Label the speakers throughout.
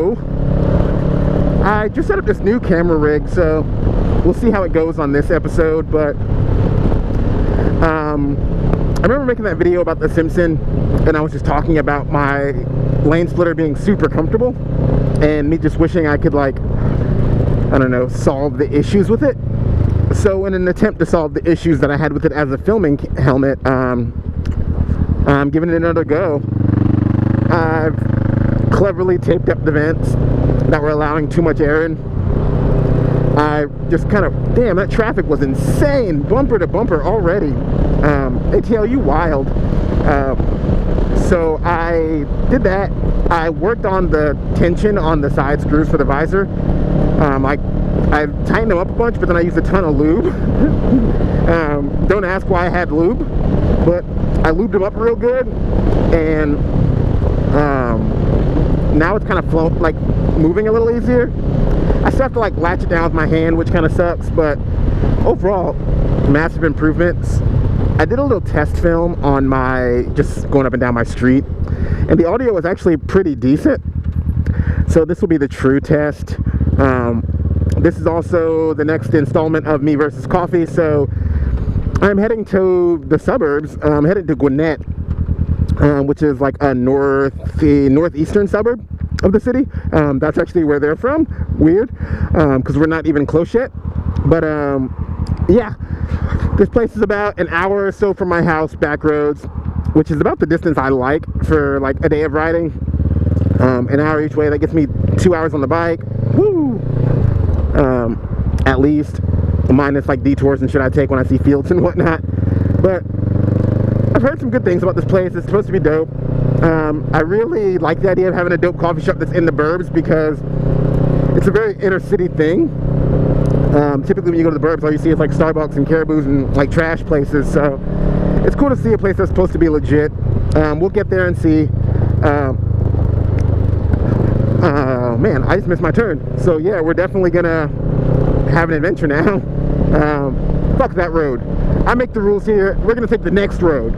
Speaker 1: So I just set up this new camera rig, so we'll see how it goes on this episode. But I remember making that video about the Simpson, and I was just talking about my lane splitter being super comfortable and me just wishing I could, like, I don't know, solve the issues with it. So in an attempt to solve the issues that I had with it as a filming helmet, I'm giving it another go. I've cleverly taped up the vents that were allowing too much air in. I just kind of, damn, that traffic was insane, bumper to bumper already. ATLU wild. So I did that. I worked on the tension on the side screws for the visor. I tightened them up a bunch, but then I used a ton of lube. Don't ask why I had lube, but I lubed them up real good, and now it's kind of moving a little easier. I still have to like latch it down with my hand, which kind of sucks, but overall, massive improvements. I did a little test film on just going up and down my street, and the audio was actually pretty decent. So this will be the true test. This is also the next installment of Me Versus Coffee. So I'm heading to the suburbs. I'm headed to Gwinnett, which is like a northeastern suburb of the city. That's actually where they're from. Weird, because we're not even close yet. But yeah, this place is about an hour or so from my house, back roads, which is about the distance I like for like a day of riding. An hour each way, that gets me 2 hours on the bike. Woo! At least, minus like detours and shit I take when I see fields and whatnot. But I've heard some good things about this place. It's supposed to be dope. I really like the idea of having a dope coffee shop that's in the burbs, because it's a very inner city thing. Typically when you go to the burbs, all you see is like Starbucks and Caribou's and like trash places. So it's cool to see a place that's supposed to be legit. We'll get there and see. Man, I just missed my turn. So yeah, we're definitely gonna have an adventure now. Fuck that road. I make the rules here. We're gonna take the next road.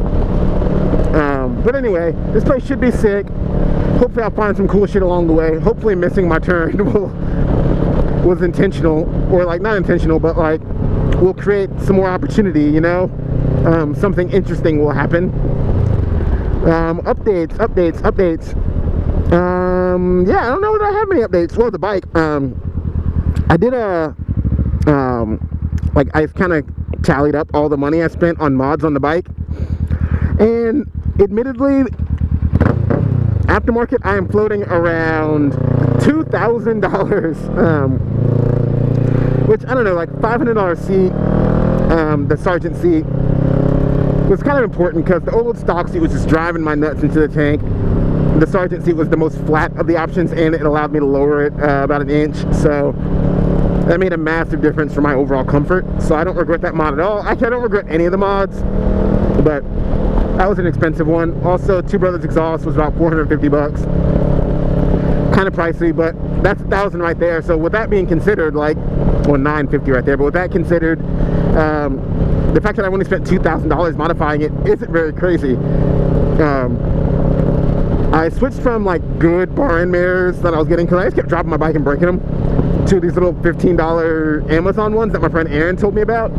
Speaker 1: But anyway, this place should be sick. Hopefully I'll find some cool shit along the way. Hopefully missing my turn was intentional, or like not intentional, but like we'll create some more opportunity, you know? Something interesting will happen. Updates. Yeah, I don't know that I have many updates. Well, the bike, I did I kind of tallied up all the money I spent on mods on the bike, and admittedly, aftermarket, I am floating around $2,000, which, I don't know, like $500 seat, the Sergeant seat was kind of important, because the old stock seat was just driving my nuts into the tank. The Sergeant seat was the most flat of the options, and it allowed me to lower it about an inch, so that made a massive difference for my overall comfort. So I don't regret that mod at all. Actually, I don't regret any of the mods, but that was an expensive one. Also, Two Brothers exhaust was about 450 bucks. Kind of pricey, but that's $1,000 right there. So with that being considered, like, well, $950 right there, but with that considered, the fact that I only spent $2,000 modifying it isn't very crazy. I switched from like good bar end mirrors that I was getting, because I just kept dropping my bike and breaking them, to these little $15 Amazon ones that my friend Aaron told me about.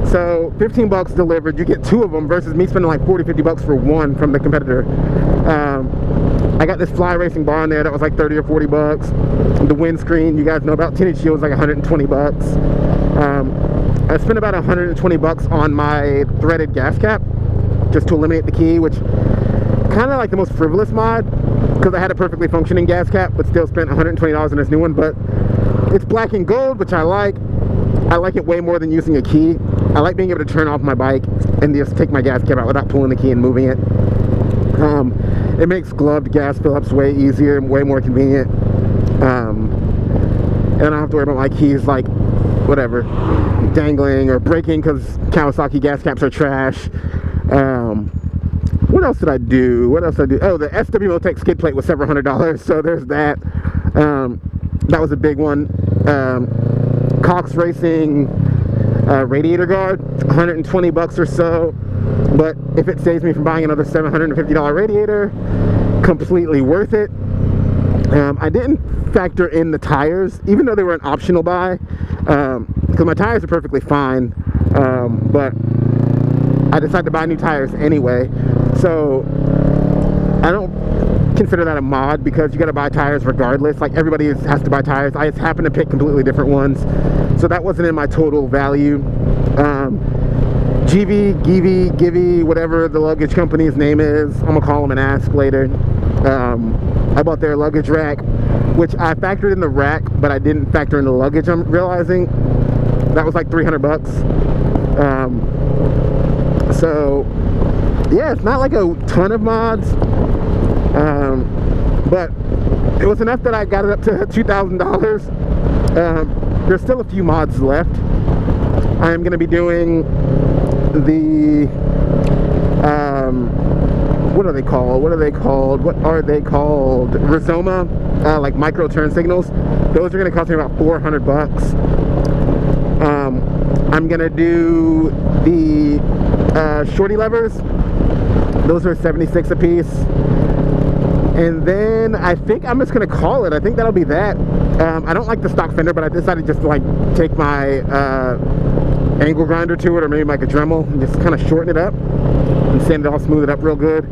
Speaker 1: So 15 bucks delivered, you get 2 of them, versus me spending like 40-50 bucks for one from the competitor. I got this Fly Racing bar on there that was like 30 or 40 bucks. The windscreen, you guys know about, tinted shield was like 120 bucks. I spent about 120 bucks on my threaded gas cap, just to eliminate the key, which kind of like the most frivolous mod, because I had a perfectly functioning gas cap, but still spent $120 on this new one. But it's black and gold, which I like. I like it way more than using a key. I like being able to turn off my bike and just take my gas cap out without pulling the key and moving it. It makes gloved gas fill-ups way easier and way more convenient. And I don't have to worry about my keys, like, whatever, dangling or breaking, because Kawasaki gas caps are trash. What else did I do? Oh, the SW Motec skid plate was several $100s, so there's that. That was a big one. Cox Racing radiator guard, 120 bucks or so, but if it saves me from buying another $750 radiator, completely worth it. I didn't factor in the tires, even though they were an optional buy, because my tires are perfectly fine, but I decided to buy new tires anyway. So I don't consider that a mod, because you got to buy tires regardless. Like, everybody has to buy tires. I just happen to pick completely different ones, so that wasn't in my total value. Givey, whatever the luggage company's name is, I'm gonna call them and ask later. I bought their luggage rack, which I factored in the rack, but I didn't factor in the luggage. I'm realizing that was like 300 bucks. So yeah, it's not like a ton of mods, but it was enough that I got it up to $2,000. There's still a few mods left. I am going to be doing the what are they called? Rizoma, like micro turn signals. Those are going to cost me about 400 bucks. I'm going to do the shorty levers. Those are 76 a piece. And then I think I'm just going to call it. I think that'll be that. I don't like the stock fender, but I decided just to like take my angle grinder to it, or maybe like a Dremel, and just kind of shorten it up and sand it all, smooth it up real good.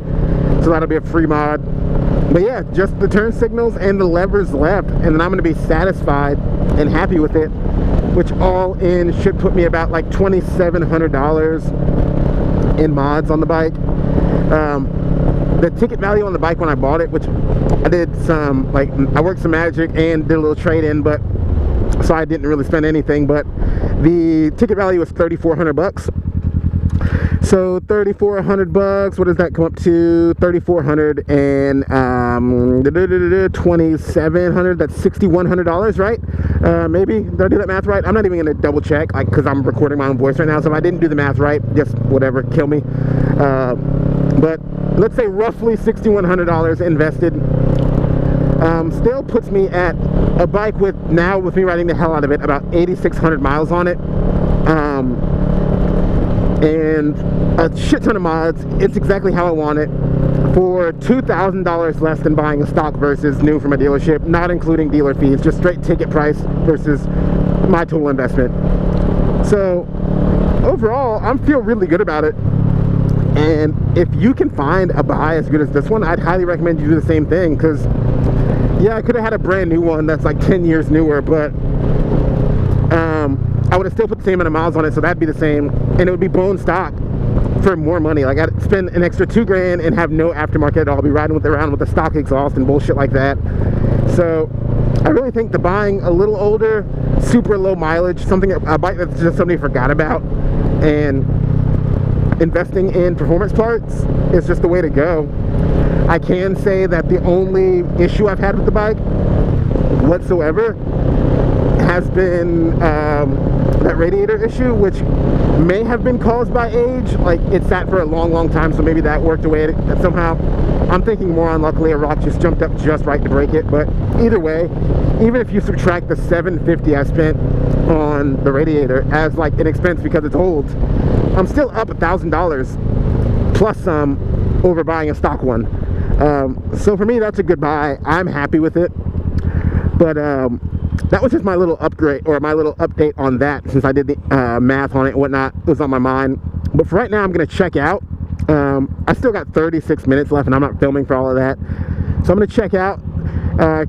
Speaker 1: So that'll be a free mod. But yeah, just the turn signals and the levers left, and then I'm going to be satisfied and happy with it, which all in should put me about like $2,700 in mods on the bike. The ticket value on the bike when I bought it, which I did some, like, I worked some magic and did a little trade-in, but so I didn't really spend anything, but the ticket value was 3,400 bucks. So 3,400 bucks, what does that come up to? 3,400 and 2,700, that's $6,100, right? Maybe, did I do that math right? I'm not even gonna double check, like, because I'm recording my own voice right now, so if I didn't do the math right, just whatever, kill me. But let's say roughly $6,100 invested. Still puts me at a bike with me riding the hell out of it, about 8,600 miles on it, and a shit ton of mods. It's exactly how I want it, for $2,000 less than buying a stock Versys new from a dealership, not including dealer fees, just straight ticket price versus my total investment. So overall, I feel really good about it. And if you can find a buy as good as this one, I'd highly recommend you do the same thing, because yeah, I could have had a brand new one that's like 10 years newer, but I would have still put the same amount of miles on it, so that'd be the same, and it would be bone stock for more money. Like, I'd spend an extra $2,000 and have no aftermarket at all, be riding around with the stock exhaust and bullshit like that. So I really think the buying a little older, super low mileage, a bike that just somebody forgot about, and investing in performance parts is just the way to go. I can say that the only issue I've had with the bike whatsoever has been that radiator issue, which may have been caused by age. Like, it sat for a long time, so maybe that worked away somehow. I'm thinking more unluckily a rock just jumped up just right to break it. But either way, even if you subtract the $750 I spent on the radiator as like an expense because it's old, I'm still up $1,000 plus some over buying a stock one. So for me, that's a good buy. I'm happy with it. But that was just my little upgrade, or my little update on that, since I did the math on it and whatnot. It was on my mind. But for right now, I'm going to check out. I still got 36 minutes left, and I'm not filming for all of that. So I'm going to check out,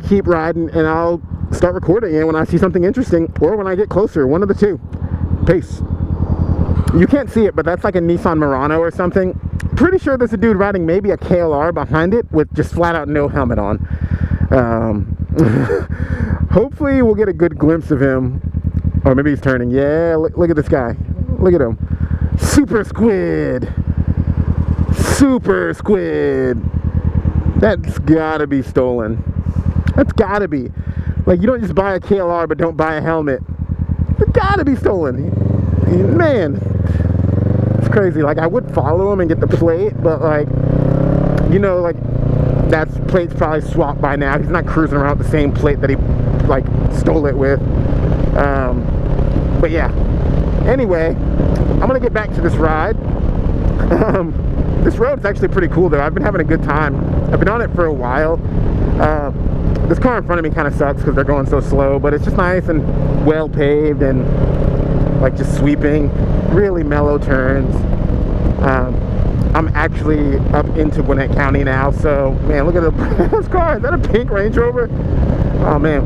Speaker 1: keep riding, and I'll start recording again when I see something interesting, or when I get closer. One of the two. Peace. You can't see it, but that's like a Nissan Murano or something. Pretty sure there's a dude riding maybe a KLR behind it with just flat out no helmet on. Hopefully we'll get a good glimpse of him. Or maybe he's turning. Yeah, look at this guy. Look at him. Super squid. Super squid. That's gotta be stolen. That's gotta be. Like, you don't just buy a KLR but don't buy a helmet. It's gotta be stolen. Man, it's crazy. Like, I would follow him and get the plate, but like, you know, like, that plate's probably swapped by now. He's not cruising around with the same plate that he like stole it with. But yeah, anyway, I'm gonna get back to this ride. This road is actually pretty cool though. I've been having a good time. I've been on it for a while. This car in front of me kind of sucks because they're going so slow, but it's just nice and well paved and like just sweeping, really mellow turns. I'm actually up into Gwinnett County now, so man, look at this car. Is that a pink Range Rover? Oh man.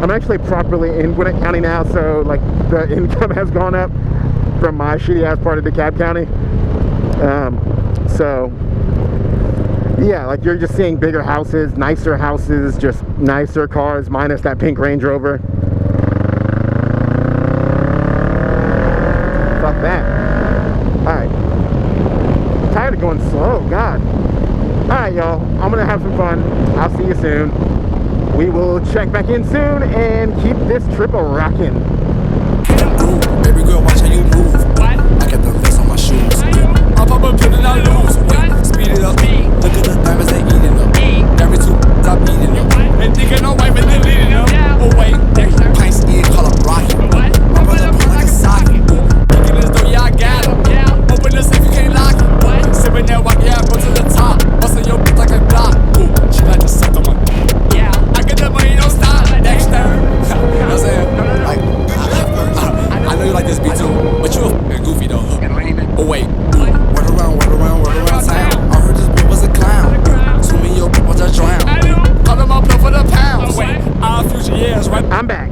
Speaker 1: I'm actually properly in Gwinnett County now, so like the income has gone up from my shitty ass part of DeKalb County. So yeah, like you're just seeing bigger houses, just nicer cars, minus that pink Range Rover. Fuck that. Alright. Tired of going slow, God. Alright, y'all. I'm gonna have some fun. I'll see you soon. We will check back in soon and keep this trip a rockin'.
Speaker 2: Baby girl, watch how you move. I got the vest on my shoes. I'll pop up, put it out loose. Speed it up. Look at the diamonds, they eating them. Every two, stop eating them. And thinking no wife and they leading them. Oh wait, pints eating, call up Rocky. My brother put like a socket. Thinking as though yeah, I got him. Open the safe, you can't lock it. Sipping that walk, yeah, go to the top. Busting your bitch like a Glock. She like to suck on my I get the money, don't stop. Next turn. You know what I'm saying? Like, I know you like this beat too, but you a f***ing goofy though. Oh wait, word around town. I heard this bitch was a clown. To me, your people just drown. Call them up for the pounds. Our future years, right?
Speaker 1: I'm back.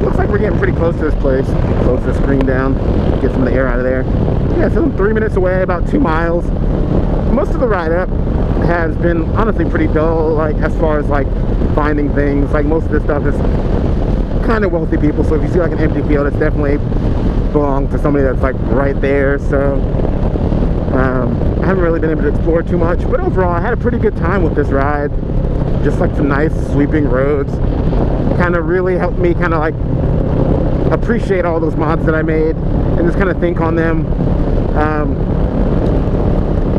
Speaker 1: Looks like we're getting pretty close to this place. Close the screen down, get some of the air out of there. Yeah, so I'm 3 minutes away, about 2 miles. Most of the ride up has been honestly pretty dull, like as far as like finding things. Like most of this stuff is kind of wealthy people, so if you see like an empty field, it's definitely belongs to somebody that's like right there. So I haven't really been able to explore too much, but overall I had a pretty good time with this ride. Just like some nice sweeping roads, kind of really helped me kind of like appreciate all those mods that I made and just kind of think on them.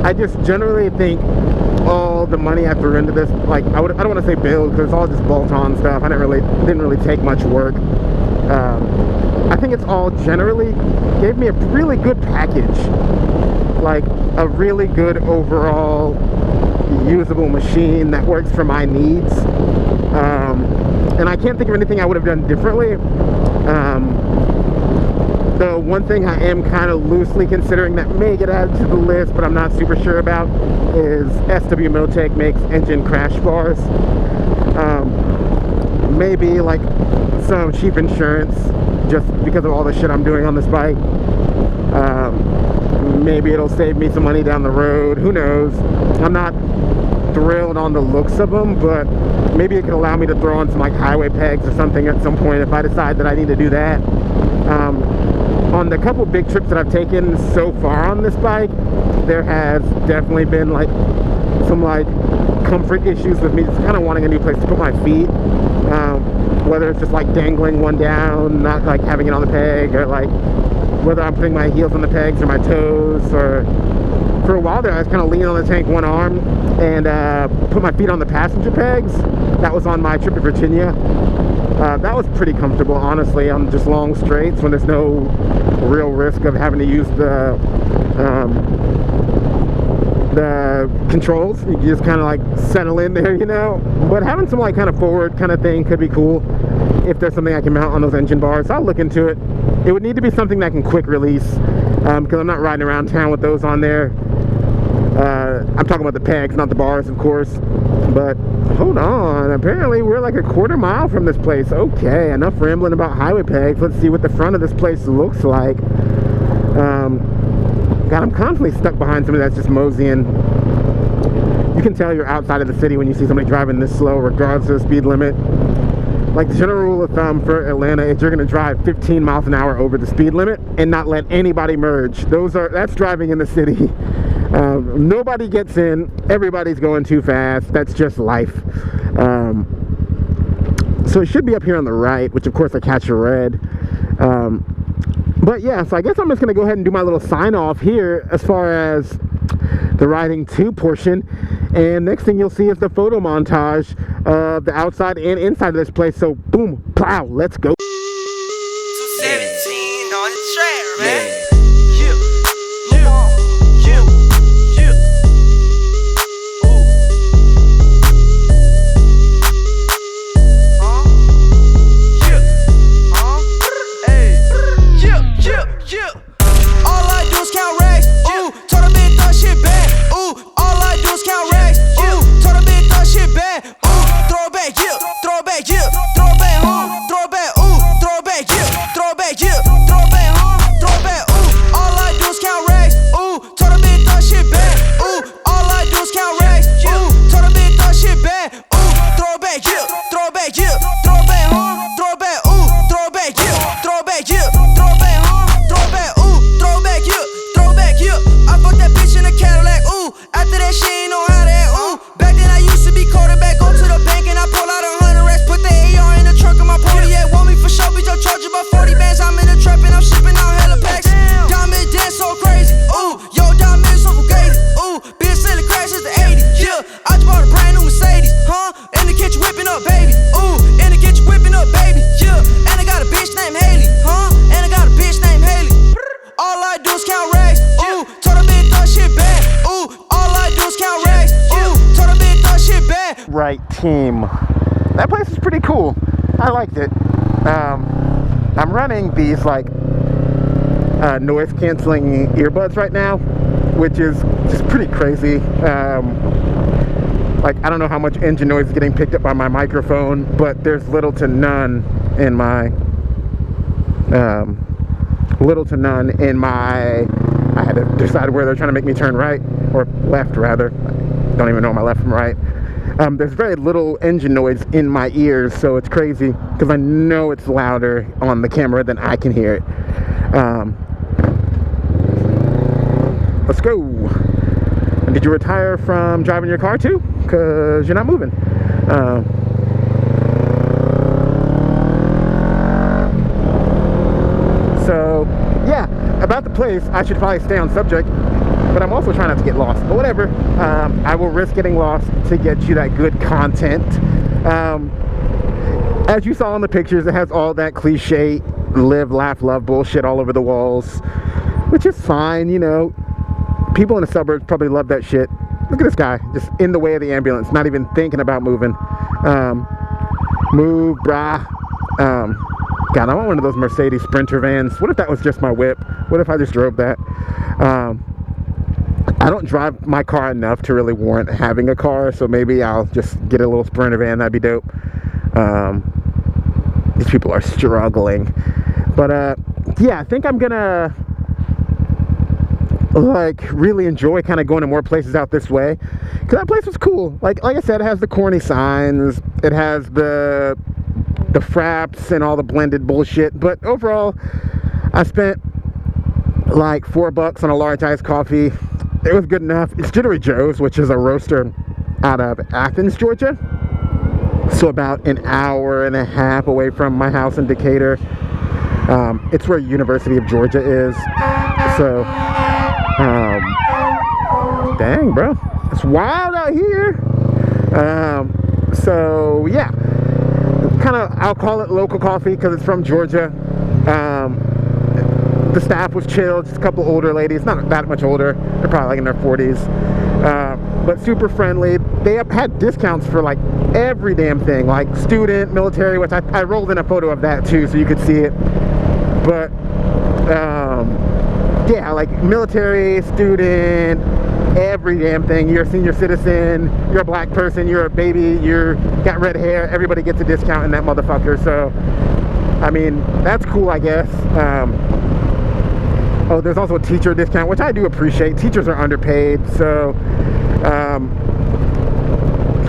Speaker 1: I just generally think all the money I threw into this, like I don't want to say build because it's all just bolt-on stuff. I didn't really take much work. I think it's all generally gave me a really good package, like a really good overall usable machine that works for my needs. And I can't think of anything I would have done differently. The one thing I am kind of loosely considering that may get added to the list, but I'm not super sure about, is SW Motec makes engine crash bars. Maybe like some cheap insurance, just because of all the shit I'm doing on this bike. Maybe it'll save me some money down the road. Who knows? I'm not thrilled on the looks of them, but maybe it could allow me to throw on some like highway pegs or something at some point if I decide that I need to do that. On the couple big trips that I've taken so far on this bike, there has definitely been like some like comfort issues with me just kind of wanting a new place to put my feet. Whether it's just like dangling one down, not like having it on the peg, or like whether I'm putting my heels on the pegs or my toes. Or for a while there I was kind of leaning on the tank one arm and put my feet on the passenger pegs. That was on my trip to Virginia. That was pretty comfortable, honestly, on just long straights when there's no real risk of having to use the controls. You can just kind of like settle in there, you know. But having some like kind of forward kind of thing could be cool if there's something I can mount on those engine bars. I'll look into it. It would need to be something that can quick release, because I'm not riding around town with those on there. I'm talking about the pegs, not the bars, of course. But hold on, apparently we're like a quarter mile from this place. Okay, enough rambling about highway pegs. Let's see what the front of this place looks like. God, I'm constantly stuck behind somebody that's just moseying. You can tell you're outside of the city when you see somebody driving this slow, regardless of the speed limit. Like the general rule of thumb for Atlanta is you're gonna drive 15 miles an hour over the speed limit and not let anybody merge. That's driving in the city. Nobody gets in, everybody's going too fast. That's just life. So it should be up here on the right, which of course I catch a red. But yeah, so I guess I'm just gonna go ahead and do my little sign off here as far as the riding 2 portion. And next thing you'll see is the photo montage of the outside and inside of this place. So boom, plow, let's go.
Speaker 3: 217 on the track, man.
Speaker 2: yeah.
Speaker 1: Right team. That place is pretty cool. I liked it. I'm running these like noise canceling earbuds right now, which is just pretty crazy. Like, I don't know how much engine noise is getting picked up by my microphone, but there's little to none in my I had to decide where they're trying to make me turn right, or left rather. I don't even know my left from right. There's very little engine noise in my ears, so it's crazy because I know it's louder on the camera than I can hear it. Let's go. And did you retire from driving your car too? Because you're not moving. So yeah, about the place, I should probably stay on subject, but I'm also trying not to get lost. But whatever, I will risk getting lost to get you that good content. As you saw in the pictures, it has all that cliche live, laugh, love bullshit all over the walls, which is fine, you know. People in the suburbs probably love that shit. Look at this guy, just in the way of the ambulance, not even thinking about moving. Move, brah. God, I want one of those Mercedes Sprinter vans. What if that was just my whip? What if I just drove that? I don't drive my car enough to really warrant having a car, so maybe I'll just get a little Sprinter van. That'd be dope. These people are struggling. But yeah, I think I'm gonna like really enjoy kind of going to more places out this way, because that place was cool. Like I said, it has the corny signs, it has the fraps and all the blended bullshit, but overall I spent like $4 on a large iced coffee. It was good enough. It's Jittery Joe's, which is a roaster out of Athens, Georgia, so about an hour and a half away from my house in Decatur. It's where University of Georgia is. So dang, bro, it's wild out here. So yeah, kind of, I'll call it local coffee because it's from Georgia. The staff was chill, just a couple older ladies, not that much older, they're probably like in their 40s, but super friendly. They had discounts for like every damn thing, like student, military, which I rolled in a photo of that too so you could see it. But yeah, like military, student, every damn thing. You're a senior citizen, you're a black person, you're a baby, you're got red hair, everybody gets a discount in that motherfucker. So I mean, that's cool, I guess. Oh, there's also a teacher discount, which I do appreciate. Teachers are underpaid, so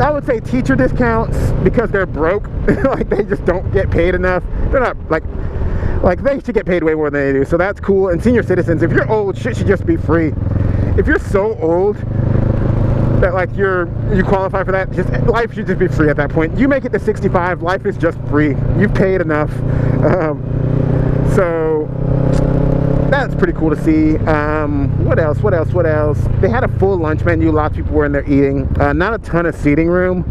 Speaker 1: I would say teacher discounts because they're broke. Like, they just don't get paid enough. They're not like they should get paid way more than they do, so that's cool. And senior citizens, if you're old, shit should just be free. If you're so old that like you qualify for that, just life should just be free at that point. You make it to 65, life is just free. You've paid enough. So that's pretty cool to see. What else? They had a full lunch menu. Lots of people were in there eating. Not a ton of seating room,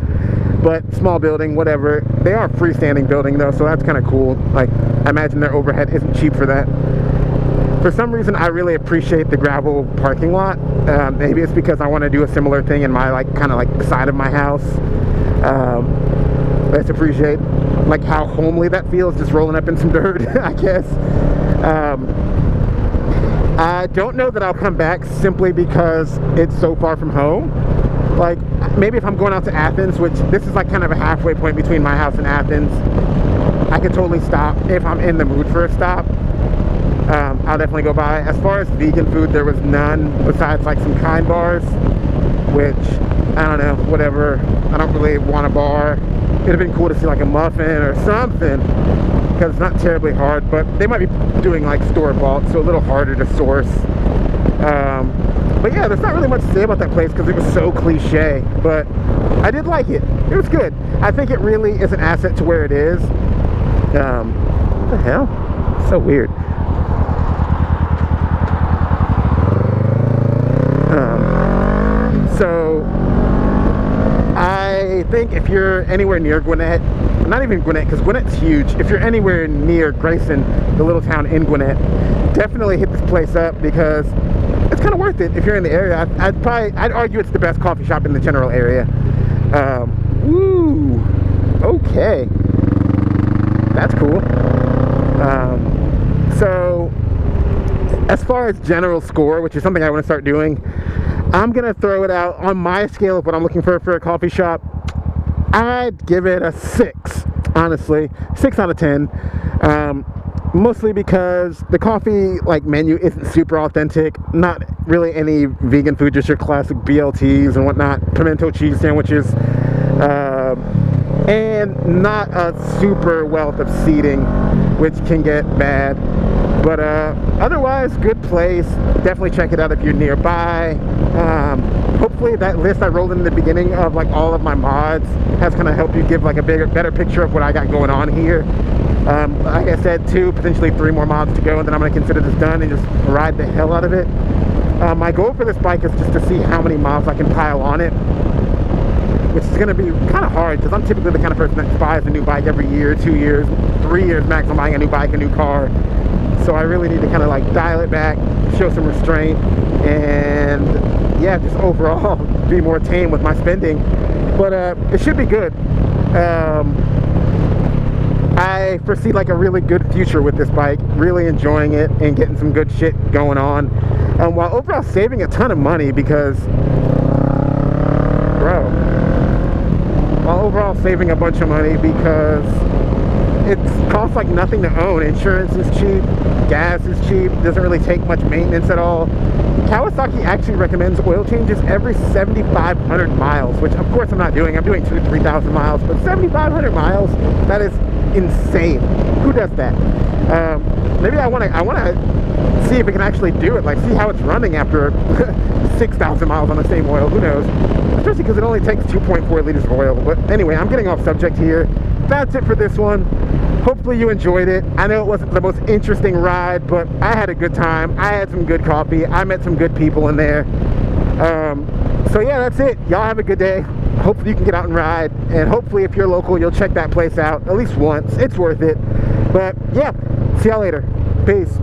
Speaker 1: but small building, whatever. They are a freestanding building though, so that's kind of cool. Like, I imagine their overhead isn't cheap for that. For some reason, I really appreciate the gravel parking lot. Maybe it's because I want to do a similar thing in my kind of the side of my house. Let's appreciate like how homely that feels, just rolling up in some dirt, I guess. I don't know that I'll come back simply because it's so far from home. Like, maybe if I'm going out to Athens, which this is like kind of a halfway point between my house and Athens, I could totally stop if I'm in the mood for a stop. I'll definitely go by. As far as vegan food, there was none besides like some Kind bars, which I don't know, whatever. I don't really want a bar. It'd have been cool to see like a muffin or something, because it's not terribly hard, but they might be doing like store-bought, so a little harder to source. But yeah, there's not really much to say about that place because it was so cliche, but I did like it. It was good. I think it really is an asset to where it is. What the hell? So weird. So I think if you're anywhere near Gwinnett, not even Gwinnett, because Gwinnett's huge. If you're anywhere near Grayson, the little town in Gwinnett, definitely hit this place up because it's kind of worth it if you're in the area. I'd argue it's the best coffee shop in the general area. Woo! Okay. That's cool. So, as far as general score, which is something I want to start doing, I'm going to throw it out on my scale of what I'm looking for a coffee shop. I'd give it a 6, honestly. 6 out of 10. Mostly because the coffee menu isn't super authentic. Not really any vegan food, just your classic BLTs and whatnot. Pimento cheese sandwiches. And not a super wealth of seating, which can get bad. But otherwise, good place. Definitely check it out if you're nearby. Hopefully that list I rolled in the beginning of all of my mods has kind of helped you give a better picture of what I got going on here. Like I said, 2, potentially 3 more mods to go, and then I'm going to consider this done and just ride the hell out of it. My goal for this bike is just to see how many mods I can pile on it, which is going to be kind of hard because I'm typically the kind of person that buys a new bike every year, 2 years, 3 years max. I'm buying a new bike, a new car. So I really need to kind of dial it back, show some restraint, and yeah, just overall be more tame with my spending. But it should be good. I foresee a really good future with this bike, really enjoying it and getting some good shit going on, while overall saving a ton of money because, while overall saving a bunch of money because it costs nothing to own. Insurance is cheap, gas is cheap, doesn't really take much maintenance at all. Kawasaki actually recommends oil changes every 7,500 miles, which of course I'm not doing. I'm doing 2,000 to 3,000 miles, but 7,500 miles, that is insane. Who does that? Maybe I want to see if it can actually do it, see how it's running after 6,000 miles on the same oil. Who knows? Especially because it only takes 2.4 liters of oil. But anyway, I'm getting off subject here. That's it for this one. Hopefully you enjoyed it. I know it wasn't the most interesting ride, but I had a good time. I had some good coffee. I met some good people in there. So yeah, that's it. Y'all have a good day. Hopefully you can get out and ride, and hopefully if you're local, you'll check that place out at least once. It's worth it. But yeah, see y'all later. Peace.